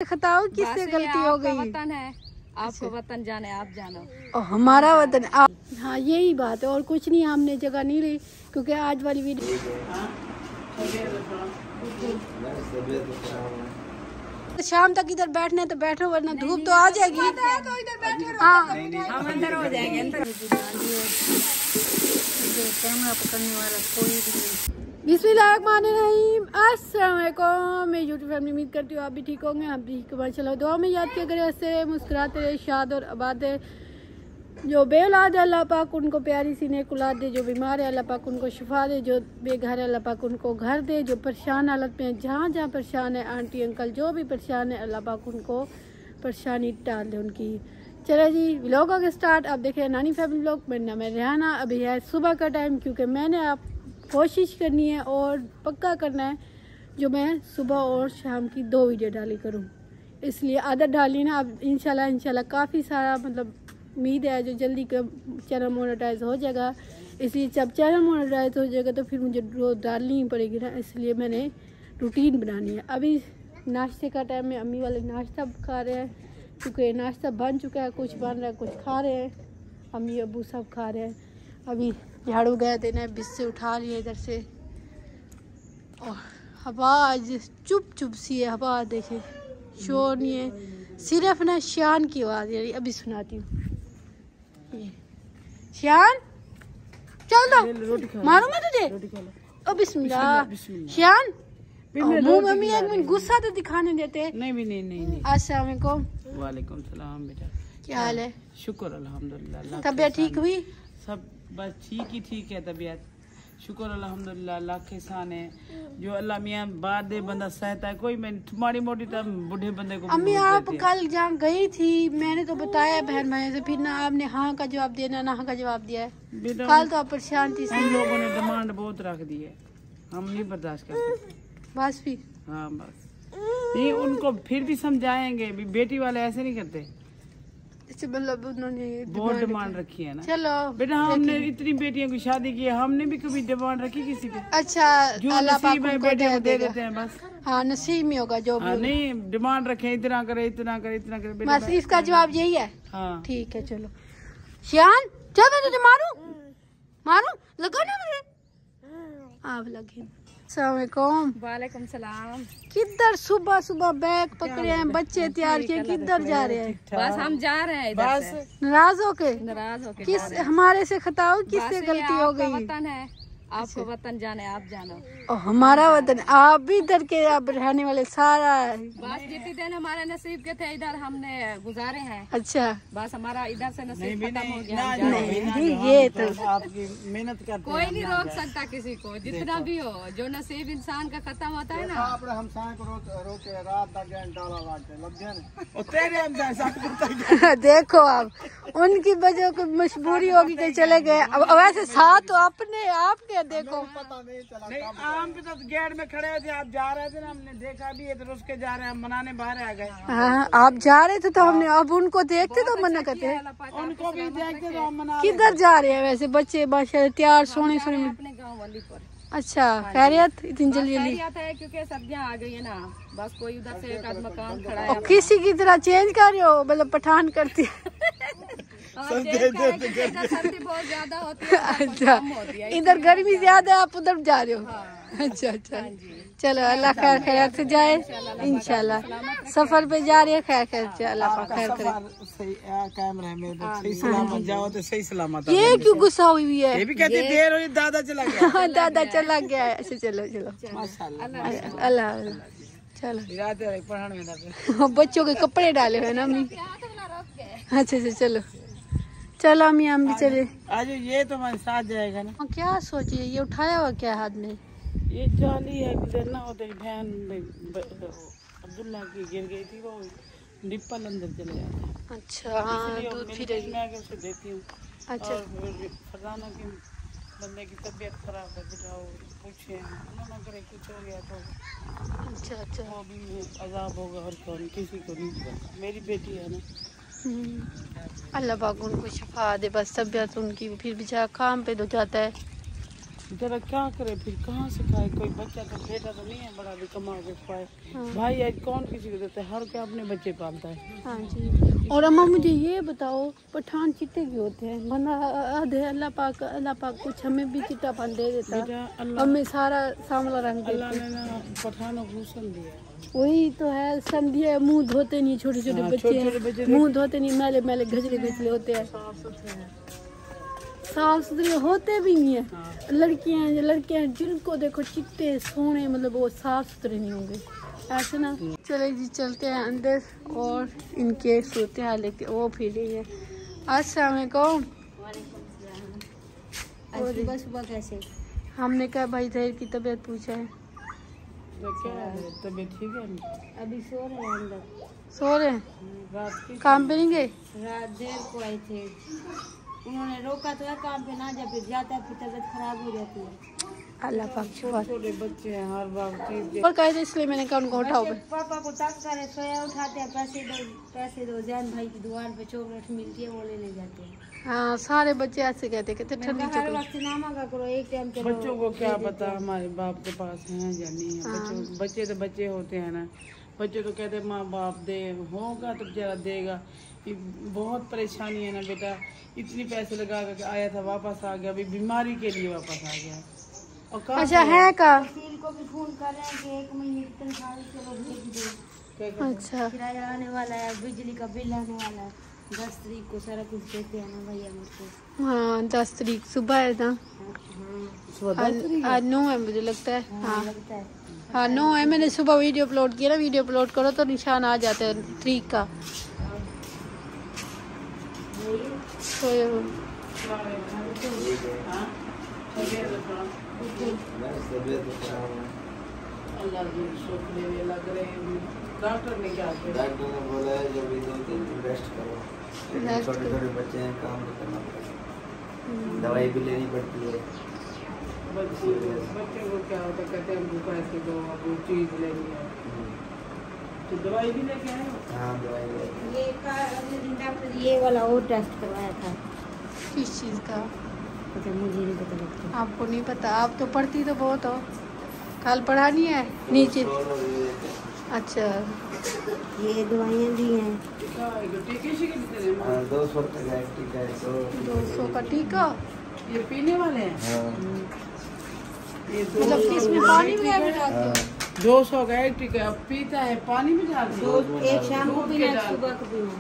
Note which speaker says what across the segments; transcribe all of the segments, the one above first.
Speaker 1: बताओ किससे गलती हो गई?
Speaker 2: वतन है, आपको वतन जाने आप जानो
Speaker 1: और हमारा वतन हाँ यही बात है और कुछ नहीं। हमने जगह नहीं ली क्योंकि आज वाली वीडियो शाम तक इधर बैठने तो बैठो वरना धूप तो आ जाएगी। हाँ
Speaker 2: हम अंदर हो जाएंगे।
Speaker 1: कैमरा पकड़ने वाला कोई भी नहीं। बिस्मिल्लाहिर्रहमानिर्रहीम। अस्सलाम वालेकुम। मैं यूट्यूब फैमिली उम्मीद करती हूँ आप भी ठीक होंगे। आप भी माशाल्लाह दुआ में याद किया करें, ऐसे मुस्कुराते रहे, शाद और आबाद है। जो बेऔलाद है अल्लाह पाक उनको प्यारी सी नेक औलाद दे, जो बीमार है अल्लाह पाक उनको शिफा दे, जो बेघर है अल्लाह पाक उनको घर दे, जो परेशान हालत में है, जहाँ जहाँ परेशान है आंटी अंकल जो भी परेशान है अल्लाह पाक उनको परेशानी टाल दे उनकी। चलो जी व्लॉग हो गया स्टार्ट। आप देखें नानी फैमिली व्लॉग। मेरा नाम है रेहाना। अभी है सुबह का टाइम क्योंकि मैंने आप कोशिश करनी है और पक्का करना है जो मैं सुबह और शाम की 2 वीडियो डाली करूं, इसलिए आदत डाली ना। अब इंशाल्लाह काफ़ी सारा मतलब उम्मीद है जो जल्दी चैनल मोनेटाइज हो जाएगा, इसलिए जब चैनल मोनेटाइज हो जाएगा तो फिर मुझे रोज़ डालनी ही पड़ेगी ना, इसलिए मैंने रूटीन बनानी है। अभी नाश्ते का टाइम है, अम्मी वाले नाश्ता खा रहे हैं क्योंकि नाश्ता बन चुका है, कुछ बन रहा है, कुछ खा रहे हैं, अम्मी अबू सब खा रहे हैं। अभी झाड़ू गए थे ना, बिस्से उठा लिए इधर से और हवा आज चुप चुप सी है। हवा देखे शोर नहीं है, सिर्फ ना शान की आवाज़ है। अभी सुनाती हूँ। शान चल दो मारूंगा तुझे। ओ बिस्मिल्लाह शान। मुँह मम्मी एक मिनट गुस्सा तो दिखाने देते।
Speaker 3: नहीं।
Speaker 1: अस्सलाम वालेकुम।
Speaker 3: वालेकुम सलाम बेटा,
Speaker 1: क्या हाल है?
Speaker 3: शुक्र अल्हम्दुलिल्लाह।
Speaker 1: तबीयत ठीक हुई?
Speaker 3: सब बस ठीक है तबीयत, शुक्र अल्हम्दुलिल्लाह। अल्लाह के एहसान है जो अल्लाह मियाँ बात दे बंदा सहता है। कोई मैं माड़ी मोटी तब बूढ़े बंदे को
Speaker 1: अम्मी आप कल जहाँ गई थी मैंने तो बताया बहन भाई से, फिर ना आपने हाँ का जवाब दिया ना हाँ का जवाब दिया है। कल तो आप परेशान थी।
Speaker 3: हम लोगों ने डिमांड बहुत रख दी है, हम नहीं बर्दाश्त कर सकते
Speaker 1: बस भी।
Speaker 3: हाँ बस नहीं, उनको फिर भी समझाएंगे, बेटी वाले ऐसे नहीं करते।
Speaker 1: मतलब उन्होंने
Speaker 3: बहुत डिमांड रखी है ना।
Speaker 1: चलो
Speaker 3: बेटा हमने इतनी बेटियों की शादी की है, हमने भी कभी डिमांड रखी किसी पे?
Speaker 1: अच्छा
Speaker 3: जो नसीब है बेटे को दे देते हैं बस।
Speaker 1: हाँ नसीब में होगा जो भी।
Speaker 3: नहीं डिमांड रखे इतना करे इतना करे इतना करे।
Speaker 1: बस इसका जवाब यही है।
Speaker 3: हाँ
Speaker 1: ठीक है चलो शान चल मैं तुझे मारू लगा ना मुझे। आप लगी। अस्सलाम
Speaker 2: वालेकुम सलाम।
Speaker 1: किधर सुबह सुबह बैग पकड़े हैं, बच्चे तैयार किए, किधर जा रहे हैं?
Speaker 2: बस हम जा रहे हैं इधर से।
Speaker 1: नाराज होके किस हमारे से खताओ किससे गलती हो गई?
Speaker 2: वतन है, आपको वतन जाने आप जानो
Speaker 1: और हमारा वतन आप भी इधर के आप रहने वाले सारा है।
Speaker 2: बस जितने दिन हमारे नसीब के थे इधर हमने गुजारे हैं।
Speaker 1: अच्छा
Speaker 2: बस हमारा इधर से नसीब खत्म हो गया।
Speaker 1: नहीं ये तो
Speaker 3: आपकी मेहनत करते
Speaker 2: कोई नहीं रोक सकता किसी को, जितना भी हो। जो नसीब इंसान का खत्म होता है ना।
Speaker 1: देखो आप उनकी वजह को मजबूरी होगी कि चले गए। अब वैसे साथ तो अपने आपके देखो
Speaker 3: नहीं, आम के साथ गेट में खड़े थे, आप जा रहे थे ना, हमने देखा भी है तो रुस के जा रहे हैं, हम मनाने बाहर आ गए।
Speaker 1: हाँ आप जा रहे थे तो हमने अब उनको देखते तो मना करते।
Speaker 3: उनको भी देखते तो हम मना।
Speaker 1: किधर जा रहे हैं वैसे बच्चे माशाल्लाह तैयार सोने सोने में?
Speaker 2: अपने गाँव वाली पर।
Speaker 1: अच्छा खैरियत इतनी जल्दी
Speaker 2: खैरियत है क्योंकि सब्जियां आ गई है ना। बस कोई उधर से एक आध मकान खड़ा है।
Speaker 1: और किसी की तरह चेंज कर रहे हो मतलब पठान करती
Speaker 2: सर्दी बहुत ज्यादा होती है।
Speaker 1: अच्छा इधर गर्मी ज्यादा है आप उधर जा रहे हो? अच्छा चलो अल्लाह खैर खैर से जाए इंशाल्लाह। सफर पे जा रही है खैर खैर अल्लाह खैर करे।
Speaker 3: सही सलामत जाओ तो सही सलामत।
Speaker 1: ये क्यों गुस्सा हुई है?
Speaker 3: ये भी कहते देर हुई, दादा चला गया।
Speaker 1: दादा चला गया है। अच्छा चलो माशाल्लाह अल्लाह चलो। बच्चों के कपड़े डाले हुए ना अम्मी। अच्छा चलो अम्मी हम भी चले।
Speaker 3: आज ये तो हमारे साथ जाएगा ना।
Speaker 1: क्या सोचिए ये उठाया हुआ क्या हाथ में?
Speaker 3: ये जाली है ना, वो तेरी बहन अब्दुल्ला की गिर गई थी, वो डिप्पल अंदर चले जाता है।
Speaker 1: अच्छा हाँ दूध फिर
Speaker 3: मैं आके उसे देती हूँ।
Speaker 1: अच्छा
Speaker 3: फरजाना की बंदे की तबीयत खराब है, बिठाओ पूछे ना करे कुछ हो गया तो
Speaker 1: अच्छा
Speaker 3: वो भी अजाब होगा और कौन किसी को नहीं। मेरी बेटी है ना।
Speaker 1: अल्लाह पाक उनको शिफा दे, बस तबीयत उनकी फिर बेचारा काम पे तो जाता है
Speaker 3: जरा क्या करे फिर, कहाँ से खाए, कोई बच्चा तो बेटा तो नहीं है बड़ा भी कमा के खाए। भाई आज कौन किसी को देता है, हर क्या अपने बच्चे पालता है।
Speaker 1: हाँ जी। और अम्मा मुझे ये बताओ, पठान चिट्टे क्यों होते हैं? बंदा आधे अल्लाह पाक कुछ हमें भी चिट्टापन दे देता है, हमें सारा सांवला रंग देता है।
Speaker 3: अल्लाह ने ना पठानों को हुस्न दिया है।
Speaker 1: वही तो है, समझिए मुंह धोते नहीं, छोटे छोटे बच्चे मुंह धोते नहीं, मैले मैले घजले होते हैं, साफ सुथरे होते भी नहीं है। लड़कियां जिनको देखो चिट्टे सोने, मतलब वो साफ सुथरे नहीं होंगे ऐसे ना। चले जी चलते हैं अंदर और इनके सोते हाल लेके वो फिर रही है। अस्सलाम वालेकुम।
Speaker 2: सुबह सुबह कैसे?
Speaker 1: हमने कहा भाई जहर की तबीयत पूछा है।
Speaker 3: तबीयत ठीक है?
Speaker 2: अभी सो रहे हैं अंदर।
Speaker 1: सो रहे हैं?
Speaker 3: रात की
Speaker 1: काम पे नहीं गए?
Speaker 2: रात देर को आए थे, उन्होंने रोका तो है काम पे ना जा, फिर जाता है फिर तबीयत खराब हो जाती है।
Speaker 1: अल्लाह पाक शुक्र।
Speaker 3: छोटे बच्चे हैं, हर बार चीज
Speaker 1: और कहे थे इसलिए मैंने कहा उनको उठाओ।
Speaker 2: पापा को तंग करे, सोया उठाते हैं, पैसे दो जैन भाई की दुकान पे चॉकलेट मिलती है वो लेने जाते हैं।
Speaker 1: हाँ सारे बच्चे ऐसे कहते कहते ठंडी
Speaker 2: हर
Speaker 1: चॉकलेट।
Speaker 2: वक्त नामा का करो, एक टाइम के
Speaker 3: बच्चों को क्या पता हमारे बाप के पास है या नहीं है। बच्चे तो बच्चे होते हैं ना, बच्चे तो कहते माँ बाप दे, होगा तो बेचारा देगा। ये बहुत परेशानी है ना बेटा, इतनी पैसे लगा कर आया था, वापस आ गया, अभी बीमारी के लिए वापस आ गया। और कहाँ
Speaker 1: अच्छा है का?
Speaker 2: वकील को भी फोन कर रहे हैं कि 1 महीने की तनख्वाह चलो भेज दो।
Speaker 1: अच्छा
Speaker 2: किराया आने वाला है, बिजली का बिल आने वाला है, 10 तारीख को सारा कुछ देते हैं ना भैया मुझको।
Speaker 1: हाँ 10 तारीख सुबह है ना? आज 9 है मुझे लगता है। हाँ
Speaker 2: लगता है।
Speaker 1: हाँ 9 है। मैंने सुबह वीडियो अपलोड किया ना, वीडियो अपलोड करो तो निशान आ जाता है तारीख का। तो
Speaker 3: अल्लाह की शुक्र लग रहे हैं। डॉक्टर ने क्या किया?
Speaker 4: डॉक्टर ने बोला है जब 2-3 दिन रेस्ट करो, छोटे छोटे बच्चे हैं, काम भी करना पड़ेगा, दवाई भी लेनी पड़ती है।
Speaker 3: बच्चे को क्या होता, कहते हैं हमको पैसे दो, वो चीज लेनी है तो दवाई भी लेके आए।
Speaker 4: हाँ दवाई लेके।
Speaker 2: ये डॉक्टर ये वाला और टेस्ट करवाया था।
Speaker 1: किस चीज़ का?
Speaker 2: पता मुझे नहीं पता लगता।
Speaker 1: आपको नहीं पता? आप तो पढ़ती तो बहुत हो, कल पढ़ा नहीं है नीचे? अच्छा
Speaker 2: ये दवाइयाँ दी हैं।
Speaker 4: 200 का टीका है।
Speaker 1: 200 का टीका?
Speaker 3: ये पीने वाले हैं?
Speaker 4: हाँ।
Speaker 3: ये
Speaker 1: मतलब इसमें पानी वगैरह भी डालते हो?
Speaker 3: 200 का एक टीका। अब पीता है, पानी में डाल दो।
Speaker 2: एक शाम को पीना है, सुबह को पीना है।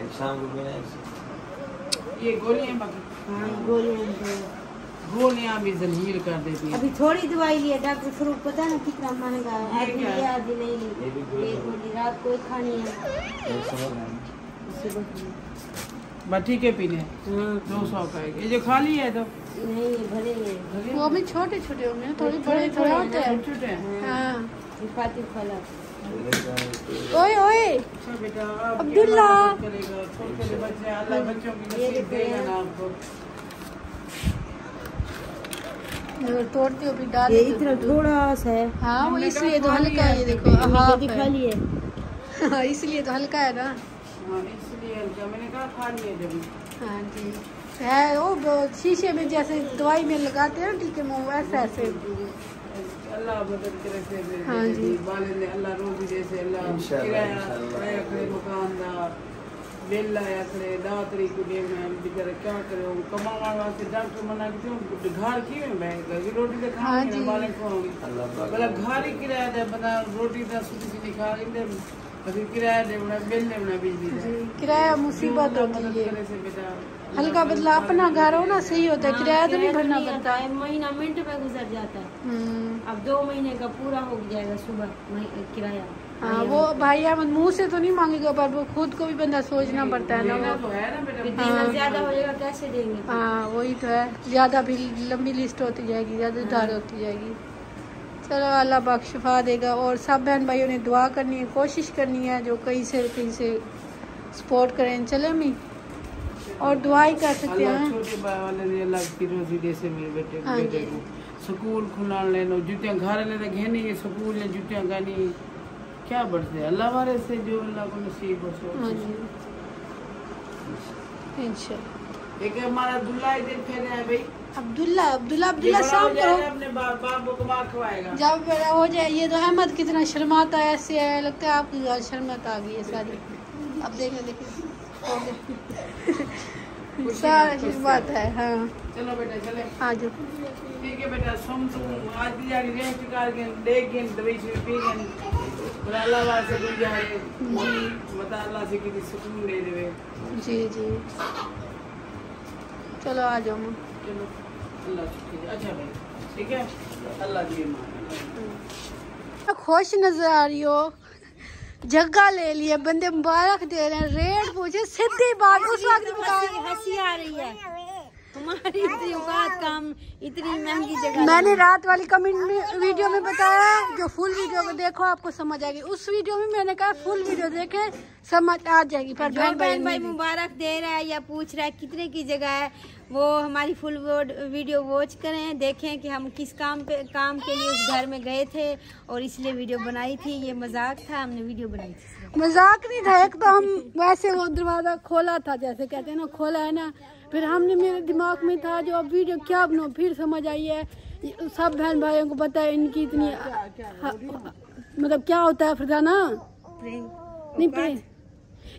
Speaker 4: एक शाम को पीना है।
Speaker 3: ये गोलियां बाकी
Speaker 2: हाँ
Speaker 3: गोलियां भी जलील कर देती है।
Speaker 2: अभी थोड़ी दवाई ली है डॉक्टर फ्रूट, पता है ना कितना महंगा है। आधी लिया आधी नहीं ली। एक गोली रात को खानी है, सुबह
Speaker 3: बस ठीक है पीने।
Speaker 2: हाँ
Speaker 3: 200 का एक। ये जो खाली है तो
Speaker 2: नहीं ये भरे हैं।
Speaker 1: वो भी छोटे छोटे होंगे, थोड़े बड़े थोड़े होते हैं।
Speaker 3: छोटे हैं।
Speaker 1: हाँ
Speaker 2: हिफाती फला।
Speaker 1: ओए ओए
Speaker 3: अच्छा बेटा
Speaker 1: अब्दुल्ला।
Speaker 3: करेगा, छोटे बच्चे, अल्लाह बच्चों की नसीब देगा ना आपको।
Speaker 1: तोड़ती हो भी डाल
Speaker 2: ये
Speaker 1: देती हो।
Speaker 2: इतना थोड़ा सा है।
Speaker 1: हाँ वो इसलिए तो हल्का है, ये देखो हाफ
Speaker 2: दिखा
Speaker 1: है।
Speaker 2: लिए।
Speaker 1: हाँ इसलिए तो हल्का है ना।
Speaker 3: हाँ इसलिए हल्का, मैंने कहा खा लिए जब।
Speaker 1: हाँ जी है वो शीशे में जैसे दवाई में लगाते हैं ना टीके में, वैसे ऐसे।
Speaker 3: अल्लाह मदद करे से
Speaker 1: हाँ जी।
Speaker 3: वाले ने अल्लाह रोजी दे से, अल्लाह किराया आया करे, मकानदार बिल आया करे, 10 तारीख को दे में बेचारा क्या करे, वो कमाने वास्ते डॉक्टर मना के क्यों घर की में बैठेगा कि रोटी तो खाएंगे ना, मालिक कौन बोला घर ही किराया दे बना, रोटी तो सूखी सी खा लेंगे, अभी किराया दे बना, बिल दे बना, बिजली दे
Speaker 1: किराया मुसीबत होती
Speaker 3: मदद
Speaker 1: है।
Speaker 3: करे से बेटा।
Speaker 1: हल्का बदला अपना घर हो ना सही होता है, किराया तो नहीं भरना पड़ता।
Speaker 2: है महीना मिनट में गुजर जाता है। अब 2 महीने का पूरा हो जाएगा सुबह किराया।
Speaker 1: हाँ वो भाई अहमद मुंह से तो नहीं मांगेगा, पर वो खुद को भी बंदा सोचना पड़ता है ना।
Speaker 3: देना
Speaker 1: वो
Speaker 3: तो है ना बेटा।
Speaker 2: देना ज्यादा हो जाएगा कैसे देंगे?
Speaker 1: हाँ वही तो है, ज्यादा भी लंबी लिस्ट होती जाएगी, ज्यादा उधार होती जाएगी। चलो अल्लाह पाक शिफा देगा। और सब बहन भाइयों ने दुआ करनी है, कोशिश करनी है, जो कहीं से सपोर्ट करें चले मी, और दुआ ही कर सकते हैं।
Speaker 3: छोटे वाले ने अल्लाह की रोजी दे से मेरे बेटे
Speaker 1: हाँ
Speaker 3: बेटे
Speaker 1: जी।
Speaker 3: को स्कूल खुला लेनो, जूतियां घर ले घेनी है, स्कूल ने जूतियां गानी क्या बढ़ते अल्लाह वाले से, जो अल्लाह को नसीब हो।
Speaker 1: हाँ जी इंशाल्लाह।
Speaker 3: एक हमारा अब्दुल्ला इधर फिर है भाई।
Speaker 1: अब्दुल्ला शाम करो,
Speaker 3: अपने बाबू को मार खवाएगा
Speaker 1: जब बड़ा हो जाए। ये तो अहमद कितना शर्माता है, ऐसे है लगता है आपकी शर्मत आ गई है सारी। अब देखिए सारा चीज बात है। हाँ
Speaker 3: चलो बेटा चले।
Speaker 1: हाँ जो
Speaker 3: ठीक है बेटा, सोम तुम आज की जानी रेस्ट कर के देख के दवाई से पी के और अल्लाह वाले से दूर जाए मता अल्लाह से किसी सुकून दे देवे।
Speaker 1: जी जी चलो आ जाओ माँ।
Speaker 3: चलो अल्लाह शुक्रिया। अच्छा भाई ठीक है, अल्लाह जी मान।
Speaker 1: खुश नजर आ रही हो, जगह ले लिया, बंदे मुबारक दे रहे हैं, रेट पूछे, सीधी बात। उस वक्त
Speaker 2: हंसी आ रही है तुम्हारी, इतनी औकात काम, इतनी महंगी जगह।
Speaker 1: मैंने रात वाली कमेंट में वीडियो में बताया, जो फुल वीडियो को देखो आपको समझ आएगी। उस वीडियो में मैंने कहा फुल वीडियो देखे समझ आ जाएगी। पर
Speaker 2: बहन भाई मुबारक दे रहा है या पूछ रहा है कितने की जगह है, वो हमारी फुल वीडियो वॉच करें, देखें कि हम किस काम के लिए उस घर में गए थे और इसलिए वीडियो बनाई थी। ये मजाक था, हमने वीडियो बनाई थी।
Speaker 1: मजाक नहीं था, एक तो हम वैसे वो दरवाजा खोला था, जैसे कहते हैं ना खोला है ना, फिर हमने मेरे दिमाग में था जो अब वीडियो क्या बनाओ, फिर समझ आई है। सब बहन भाइयों को पता है इनकी इतनी मतलब क्या होता है फरजाना, नहीं प्रेम,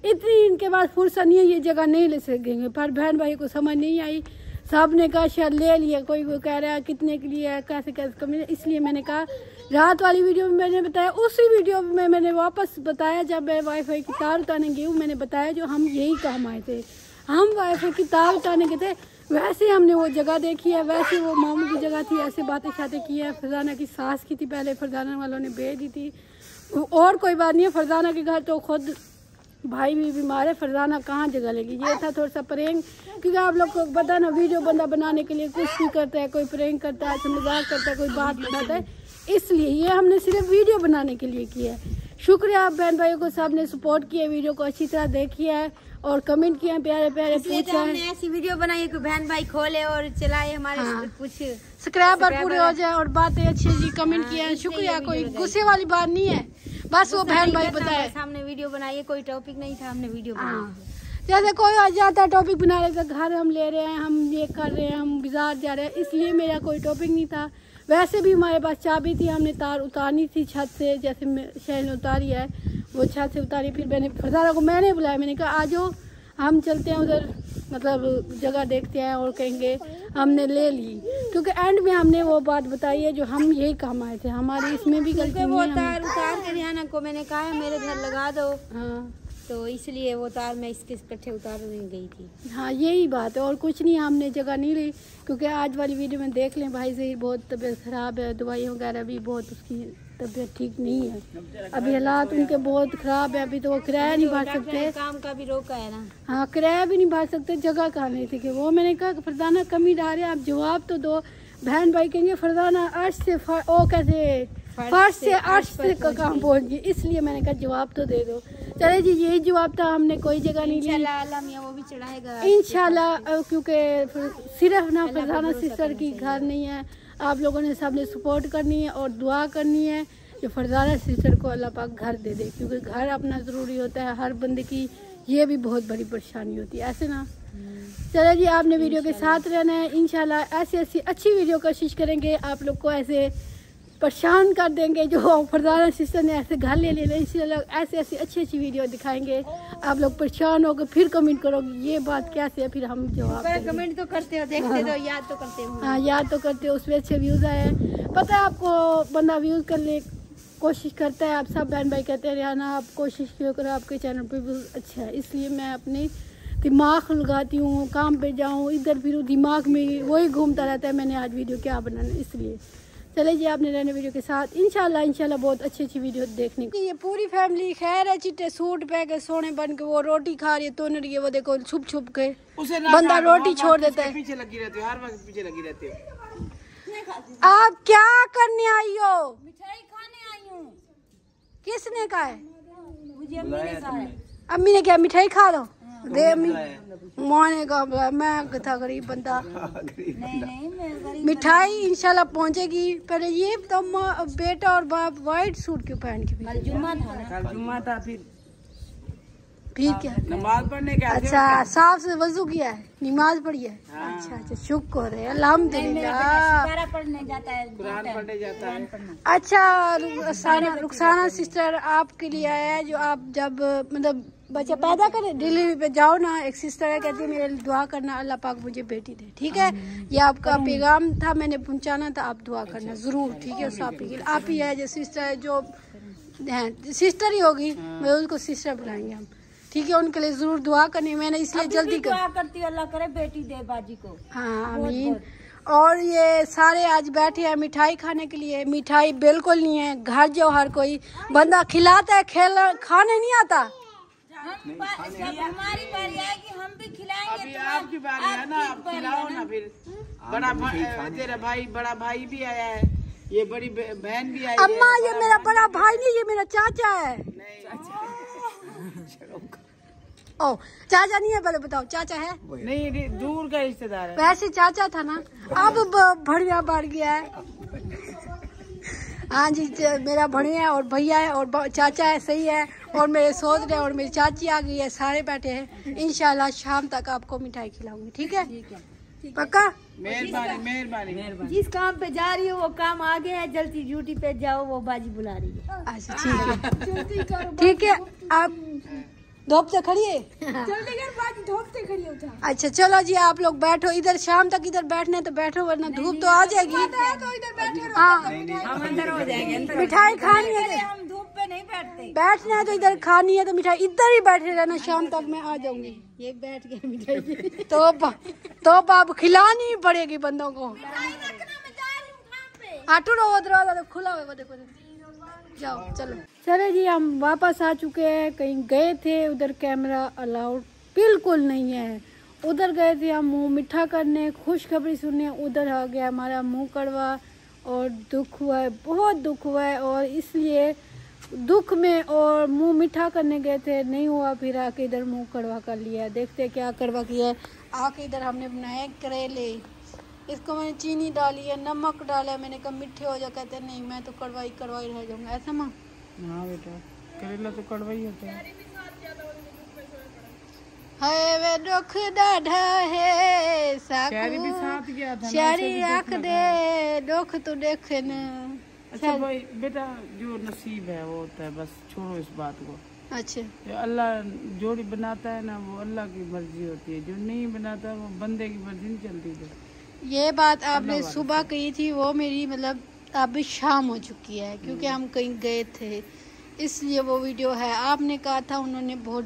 Speaker 1: इतनी इनके पास फुर्सत नहीं है, ये जगह नहीं ले सकेंगे। पर बहन भाई को समझ नहीं आई, सब ने कहा शायद ले लिया, कोई कह रहा है कितने के लिए है, कैसे कैसे कम। इसलिए मैंने कहा रात वाली वीडियो में मैंने बताया, उसी वीडियो में मैंने वापस बताया जब मैं वाईफाई की तार उतारने गई हूँ, मैंने बताया जो हम यही काम आए थे, हम वाईफाई की तार उतारने के थे। वैसे हमने वो जगह देखी है, वैसे वो मामू की जगह थी, ऐसे बातें शातें की है। फरजाना की सास की थी पहले, फरजाना वालों ने भेज दी थी, और कोई बात नहीं है। फरजाना के घर तो खुद भाई भी बीमार है, फरजाना कहाँ जगह लेगी। ये था थोड़ा सा प्रेंग, क्योंकि आप लोग को पता ना वीडियो बंदा बनाने के लिए कुछ भी करता है, कोई प्रेंग करता है, मजाक करता है, कोई बात बनाता है, इसलिए ये हमने सिर्फ वीडियो बनाने के लिए किया है। शुक्रिया आप बहन भाइयों को, सब ने सपोर्ट किया, वीडियो को अच्छी तरह देखी है और कमेंट किए प्यारे प्यारे पूछा है।
Speaker 2: हमने ऐसी वीडियो बनाई कि बहन भाई खोले और चलाए, हमारे कुछ
Speaker 1: सब्सक्राइबर पूरे हो जाए और बातें अच्छी अच्छी कमेंट किया है। शुक्रिया, कोई गुस्से वाली बात नहीं है, बस वो बहन भाई बताए।
Speaker 2: हमने वीडियो बनाई है, कोई टॉपिक नहीं था, हमने वीडियो बनाई।
Speaker 1: जैसे कोई आ जाता है टॉपिक बना लेता, घर हम ले रहे हैं, हम ये कर रहे हैं, हम बाजार जा रहे हैं, इसलिए मेरा कोई टॉपिक नहीं था। वैसे भी हमारे पास चाबी थी, हमने तार उतारनी थी छत से, जैसे शहर ने उतारी है वो छत से उतारी। फिर मैंने फरजाना को मैंने बुलाया, मैंने कहा आ जाओ हम चलते हैं उधर, मतलब जगह देखते हैं और कहेंगे हमने ले ली, क्योंकि एंड में हमने वो बात बताई है जो हम यही काम आए थे, हमारी इसमें भी गलती नहीं है।
Speaker 2: वो तार उतार के रिहाना को मैंने कहा है मेरे घर लगा दो,
Speaker 1: हाँ
Speaker 2: तो इसलिए वो तार मैं इसके इकट्ठे उतारने गई थी।
Speaker 1: हाँ यही बात है और कुछ नहीं, हमने जगह नहीं ली। क्योंकि आज वाली वीडियो में देख लें भाई से बहुत तबीयत ख़राब है, दवाई वगैरह भी बहुत, उसकी तबीयत ठीक नहीं है, अभी हालात उनके बहुत ख़राब है। अभी तो वो किराया नहीं भर सकते,
Speaker 2: काम का भी रोका है ना।
Speaker 1: हाँ किराया भी नहीं भर सकते, जगह कहाँ नहीं थी कि वो। मैंने कहा फरजाना कमी डाल रहे, आप जवाब तो दो। बहन भाई कहेंगे फरजाना अर्श से ओ कैसे फर्श से अर्श से का काम पहुँच गई, इसलिए मैंने कहा जवाब तो दे दो। चले जी यही जवाब था, हमने कोई जगह नहीं ली।
Speaker 2: वो भी चढ़ाएगा
Speaker 1: इंशाल्लाह, क्योंकि सिर्फ ना फरजाना सिस्टर की घर नहीं है, आप लोगों ने सब ने सपोर्ट करनी है और दुआ करनी है कि फरजाना सिस्टर को अल्लाह पाक घर दे दे, क्योंकि घर अपना ज़रूरी होता है हर बंदे की, ये भी बहुत बड़ी परेशानी होती है, ऐसे ना। चले जी आपने वीडियो के साथ रहना है, इंशाल्लाह ऐसी ऐसी अच्छी वीडियो कोशिश करेंगे, आप लोग को ऐसे परेशान कर देंगे जो फरजाना सिस्टर ने ऐसे घर ले लेना, इसलिए लोग ऐसी ऐसी अच्छी अच्छी वीडियो दिखाएंगे, आप लोग परेशान होकर फिर कमेंट करोगे ये बात कैसे है, फिर हम जवाब
Speaker 2: कमेंट तो करते हो, देखते हो, याद तो करते हो।
Speaker 1: हाँ याद तो करते हो, उसमें अच्छे व्यूज़ आए हैं। पता है आपको, बंदा व्यूज़ करने कोशिश करता है, आप सब बहन भाई कहते हैं रिहाना आप कोशिश क्यों करो, आपके चैनल पर व्यूज़ अच्छा है, इसलिए मैं अपने दिमाग लगाती हूँ, काम पे जाऊँ इधर फिर दिमाग में वही घूमता रहता है मैंने आज वीडियो क्या बनाना, इसलिए। चले जी आपने रहने वीडियो के साथ, इंशाल्लाह बहुत अच्छी अच्छी वीडियो देखने को। ये पूरी फैमिली खैर है, चिट्टे सूट पहन के सोने बन के वो रोटी खा रही है, तो रही है, वो देखो छुप छुप के बंदा रोटी छोड़ देता है।
Speaker 3: पीछे लगी रहती है, हर वक्त पीछे लगी रहती है।
Speaker 1: आप क्या करने आई हो?
Speaker 2: मिठाई खाने आई हूँ।
Speaker 1: किसने कहा है?
Speaker 2: मुझे अम्मी ने कहा है।
Speaker 1: अम्मी ने क्या मिठाई खा लो? दे अम्मी, माने का मैं था गरीब बंदा।
Speaker 2: नहीं मैं
Speaker 1: मिठाई इंशाल्लाह पहुंचेगी। पहले ये तो बेटा और बाप वाइट सूट क्यों पहन के?
Speaker 2: कल जुम्मा था ना,
Speaker 3: कल जुम्मा था, फिर
Speaker 1: फिर क्या?
Speaker 3: नमाज पढ़ने के
Speaker 1: अच्छा, साफ से वजू किया है, नमाज पढ़ी है। अच्छा अच्छा, शुक्र है, अल्हम्दुलिल्लाह।
Speaker 2: पढ़ने जाता है,
Speaker 3: कुरान पढ़ने जाता है।
Speaker 1: अच्छा रुखसाना सिस्टर आपके लिए आया है, जो आप जब मतलब बच्चा पैदा करे डिलीवरी पे जाओ ना, एक सिस्टर है कहती है मेरे लिए दुआ करना, अल्लाह पाक मुझे बेटी दे। ठीक है, ये आपका पैगाम था, मैंने पहुंचाना था, आप दुआ करना जरूर। ठीक है, आप ही है जो सिस्टर है, जो सिस्टर ही होगी, मैं उसको सिस्टर बुलाएंगे हम। ठीक है, उनके लिए जरूर दुआ करनी, मैंने इसलिए जल्दी
Speaker 2: दुआ करती हूँ, अल्लाह करे बेटी दे बाजी को।
Speaker 1: हाँ आमीन। और ये सारे आज बैठे हैं मिठाई खाने के लिए। मिठाई बिल्कुल नहीं है, घर जो हर कोई बंदा खिलाता है, खाने नहीं आता।
Speaker 2: हमारी बारी आएगी हम भी खिलाएंगे।
Speaker 3: अभी आपकी बारी है ना, आप खिलाओ ना। फिर तेरा भाई, बड़ा भाई भी आया है, ये बड़ी बहन भी आई है।
Speaker 1: अम्मा ये मेरा बड़ा भाई नहीं, ये मेरा चाचा है। ओ चाचा नहीं है, पहले बताओ चाचा है?
Speaker 3: नहीं, दूर का रिश्तेदार है।
Speaker 1: वैसे चाचा था ना, अब बढ़िया बढ़ गया है। हाँ जी, मेरा बढ़िया और भैया है और चाचा है, सही है। और मेरे सोदरे और मेरी चाची आ गई है, सारे बैठे हैं। इंशाल्लाह शाम तक आपको मिठाई खिलाऊंगी। ठीक है, पक्का?
Speaker 3: मेहरबानी मेहरबानी।
Speaker 2: जिस काम पे जा रही हो वो काम आगे है, जल्दी ड्यूटी पे जाओ, वो बाजी बुला रही है।
Speaker 1: अच्छा ठीक है, ठीक है। आप धूप से खड़ी है? धूप से खड़ी होता। अच्छा चलो जी, आप लोग बैठो इधर, शाम तक इधर बैठने तो बैठो, वरना धूप तो आ जाएगी। हाँ, मिठाई खानी है,
Speaker 2: हम धूप पे नहीं बैठते।
Speaker 1: बैठना है तो इधर खानी है तो मिठाई इधर ही बैठे रहना, शाम तक मैं आ जाऊंगी। ये बैठ गए मिठाई तो आप खिलानी ही पड़ेगी बंदों को। आटू वो दरवाजा तो खुला हुआ, देखो जाओ। चलो जी, हम वापस आ चुके हैं। कहीं गए थे, उधर कैमरा अलाउड बिल्कुल नहीं है। उधर गए थे हम मुंह मीठा करने, खुशखबरी सुनने। उधर आ गया हमारा मुंह कड़वा और दुख हुआ है, बहुत दुख हुआ है। और इसलिए दुख में और मुंह मीठा करने गए थे, नहीं हुआ, फिर आके इधर मुंह कड़वा कर लिया। देखते क्या कड़वा किया है। आके इधर हमने बनाए करेले, इसको मैंने चीनी डाली है, नमक डाला है। मैंने कहा मीठे हो जाए, कहते नहीं मैं तो कड़वाई रह जाऊंगा। ऐसा माँ?
Speaker 3: हाँ बेटा, करेला तो कड़वा ही होता है।
Speaker 1: हाय वे दुख डाढ़ा है
Speaker 3: शहरी भी साथ गया था,
Speaker 1: शहरी आख दे दुख तो देखे न।
Speaker 3: अच्छा भाई बेटा, जो नसीब है वो होता है, बस छोड़ो इस बात को।
Speaker 1: अच्छा,
Speaker 3: अल्लाह जोड़ी बनाता है ना, वो अल्लाह की मर्जी होती है, जो नहीं बनाता वो बंदे की मर्जी नहीं चलती है।
Speaker 1: ये बात आपने सुबह कही थी, वो मेरी मतलब अब शाम हो चुकी है, क्योंकि हम कहीं गए थे, इसलिए वो वीडियो है। आपने कहा था, उन्होंने बहुत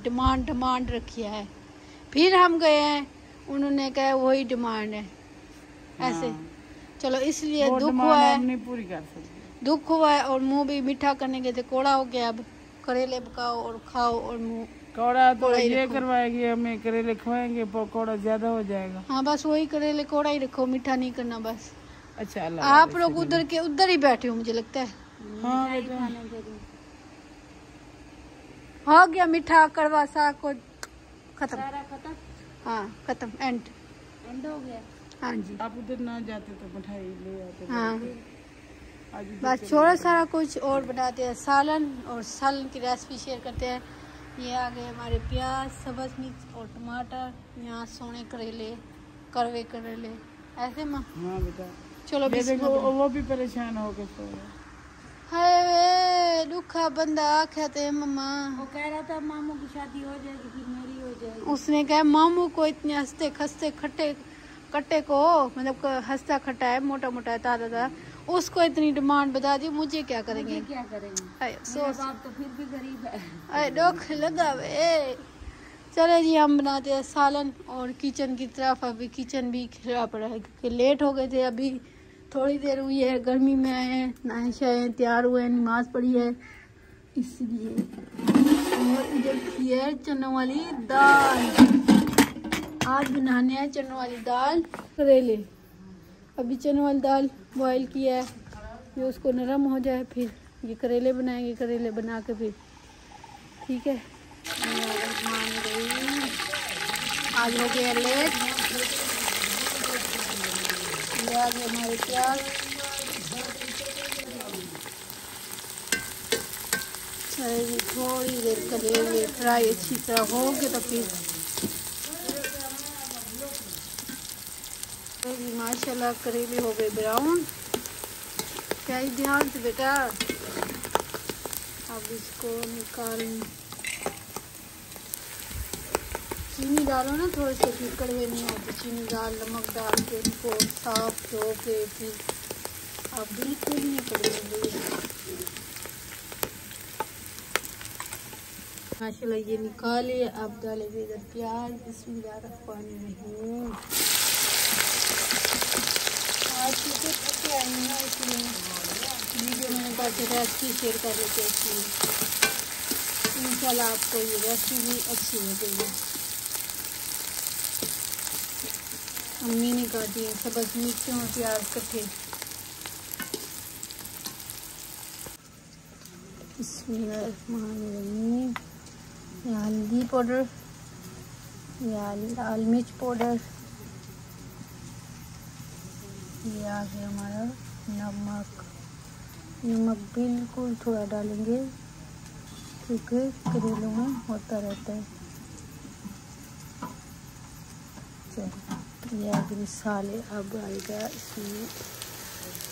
Speaker 1: डिमांड रखी है, फिर हम गए हैं, उन्होंने कहा वही डिमांड है। ऐसे चलो, इसलिए दुख हुआ है,
Speaker 3: नहीं पूरी कर सकते।
Speaker 1: दुख हुआ है। और मुंह भी मीठा करने गए थे, कोड़ा हो गया। अब करेले पकाओ और खाओ, और मुंह
Speaker 3: कोड़ा तो ये करवाएगी, हमें करेले खवाएंगे, पकौड़ा ज्यादा हो जाएगा।
Speaker 1: हाँ बस वही करेले कोड़ा ही रखो, मीठा नहीं करना बस।
Speaker 3: अच्छा,
Speaker 1: आप लोग उधर ही बैठे हो, मुझे लगता है।
Speaker 3: हाँ बेटा,
Speaker 1: हो गया मीठा कड़वा सा को खत्म। हाँ खत्म, एंड
Speaker 2: हो गया।
Speaker 1: हाँ जी,
Speaker 3: आप उधर ना जाते तो मिठाई ले आते।
Speaker 1: हाँ बस थोड़ा सारा कुछ और बनाते हैं, सालन और सालन की रेसिपी शेयर करते हैं। ये आ गए हमारे प्याज, सब्ज मिर्च और टमाटर, यहाँ सोने करेले, करवे करेले, ऐसे माँ।
Speaker 3: हाँ बेटा,
Speaker 1: चलो
Speaker 3: वो भी परेशान हो गए।
Speaker 1: हाय वे दुखा बंदा कहते मम्मा,
Speaker 2: वो कह रहा था मामू की शादी हो जाएगी, फिर मेरी हो जाएगी।
Speaker 1: उसने कहा मामू को इतने हंसते खसते कट्टे को, मतलब हंसता खट्टा है, मोटा मोटा है, ताजा, उसको इतनी डिमांड बता दी, मुझे क्या करेंगे?
Speaker 2: मेरा बाप तो फिर भी गरीब है।
Speaker 1: अरे दुख लगा वे। चले जी, हम बनाते हैं सालन। और किचन की तरफ, अभी किचन भी खिला पड़ा है क्योंकि लेट हो गए थे, अभी थोड़ी देर हुई है, गर्मी में आए हैं, नहाए शाए तैयार हुए, नमाज पढ़ी है इसलिए। और इधर की है चनों वाली दाल, आज बनाने हैं चनों वाली दाल, करेले। अभी चनों वाली दाल बॉयल किया है, ये उसको नरम हो जाए, फिर ये करेले बनाएंगे, करेले बना के फिर ठीक है। आज हो गया लेट, ये आ गए हमारे प्याज। थोड़ी देर करेले फ्राई अच्छी तरह हो गए तो फिर माशाल्लाह करेले हो गए ब्राउन। क्या ध्यान से बेटा, अब इसको निकाल, चीनी डालो ना थोड़े से, फिर कड़वे नहीं होते। चीनी डाल, नमक डाल के इनको साफ धो के फिर अब बिल्कुल नहीं कड़वे। माशाल्लाह ये निकाले। अब डालेंगे इधर प्याज। बिस्मिल्लाहिर्रहमानिर्रहीम। आज तो थके आई हैं इसलिए वीडियो मैंने कहा कि रेसिपी शेयर कर लेते, इसलिए इंशाल्लाह आपको ये रेसिपी अच्छी लगेगी। अम्मी ने काटी है सब्ज़ मिर्चों और प्याज इकट्ठे। बिस्मिल्लाहिर्रहमानिर्रहीम। हल्दी पाउडर, लाल मिर्च पाउडर, ये आ गया हमारा नमक। नमक बिल्कुल थोड़ा डालेंगे क्योंकि करेलों में होता रहता है। चलो ये मसाले अब आएगा इसमें।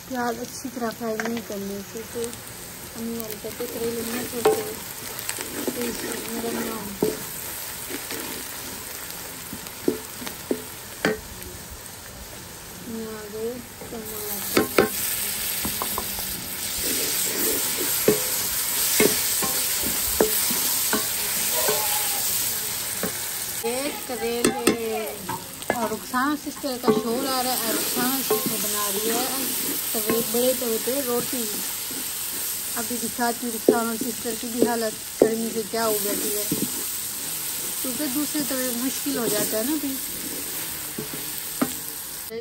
Speaker 1: प्याज अच्छी तरह फ्राई नहीं करने से तो हमें हल्का के करेले नहीं छोड़ते तो इसमें नरम ना हो। करेले और रुखसाना सिस्टर का शोर आ रहा है। रुखसाना सिस्टर बना रही है तवे, बड़े तवे पे रोटी। अभी दिखाती हूँ रुखसाना सिस्टर की भी हालत गर्मी से क्या हो बैठी है, क्योंकि दूसरे तवे मुश्किल हो जाता है ना। भी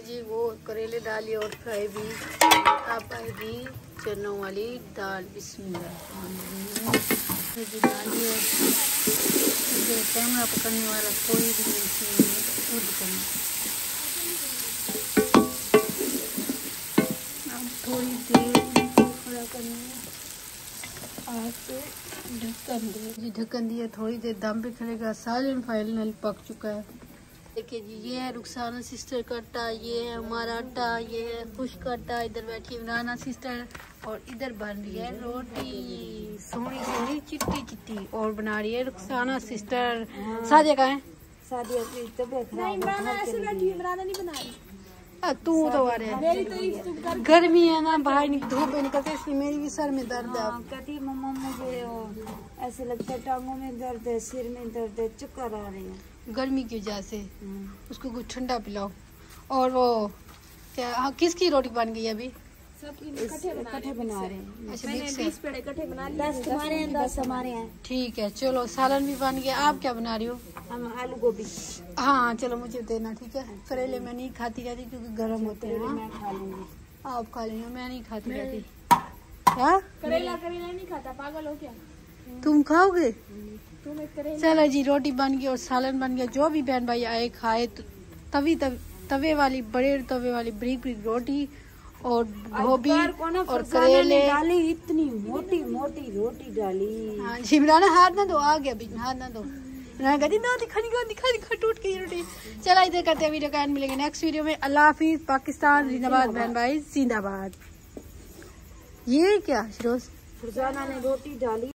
Speaker 1: जी वो करेले डालिए और फ्राई भी। अब आएगी चनों वाली दाल। बिस्मिल्लाह जी डालिए। कैमरा पकड़ने वाला कोई भी नहीं, खुद करना। अब थोड़ी देर थोड़ा करना, आग पे ढक्कन दे जी। ढक्कन दिया, थोड़ी देर दम पे खड़ेगा। सालन फाइनल पक चुका है। देखिए जी, ये है रुखसाना सिस्टर का आटा, ये है हमारा आटा, ये है खुश्क आटा। इधर बैठी इमराना सिस्टर और इधर बन रही है रोटी सोनी सोनी चिट्टी चिट्टी। और बना रही है रुखसाना सिस्टर। सादिया का है, सादिया की तबीयत खराब। इमराना ऐसे बैठी, इमराना नहीं बना रही। तू तो आ रहा है, गर्मी है ना, बाहर धूप में निकलते, इसलिए मेरी भी सर में दर्द है।
Speaker 2: कहती मम्मा मुझे ऐसे लगता है टांगों में दर्द है, सिर में दर्द है, चक्कर आ रहे हैं
Speaker 1: गर्मी की वजह से। उसको कुछ ठंडा पिलाओ। और वो क्या, हाँ, किसकी रोटी बन गई अभी?
Speaker 2: इकट्ठे बना रहे हैं।
Speaker 1: अच्छा, मिक्स है।
Speaker 2: 10 तुम्हारे हैं, 10 हमारे हैं।
Speaker 1: ठीक है, चलो सालन भी बन गया। आप क्या बना रही हो?
Speaker 2: हम आलू गोभी।
Speaker 1: हाँ चलो मुझे देना, ठीक है। करेले मैं नहीं खाती रहती क्योंकि गर्म होते हैं।
Speaker 2: मैं खा लूंगी,
Speaker 1: आप खा लेना, मैं नहीं खाती रहती। क्या
Speaker 2: करेला नहीं खाता, पागल हो क्या?
Speaker 1: तुम खाओगे? चलो जी, रोटी बन गई और सालन बन गया। जो भी बहन भाई आए खाए तो तवे वाली, बड़े तवे वाली बारीक बारीक रोटी और गोभी और करेले
Speaker 2: डाली। इतनी मोटी मोटी रोटी डाली।
Speaker 1: हाँ जी, इमराना हाथ ना दो, आ गया बीच में, हाथ ना दो। इमराना कहती ना दिखा टूट गई रोटी। चला इधर करते हैं वीडियो का एंड। मिलेंगे नेक्स्ट वीडियो में। अल्लाह हाफिज। पाकिस्तान जिंदाबाद, बहन भाई जिंदाबाद। ये क्या फिरोज
Speaker 2: फरजाना ने रोटी डाली।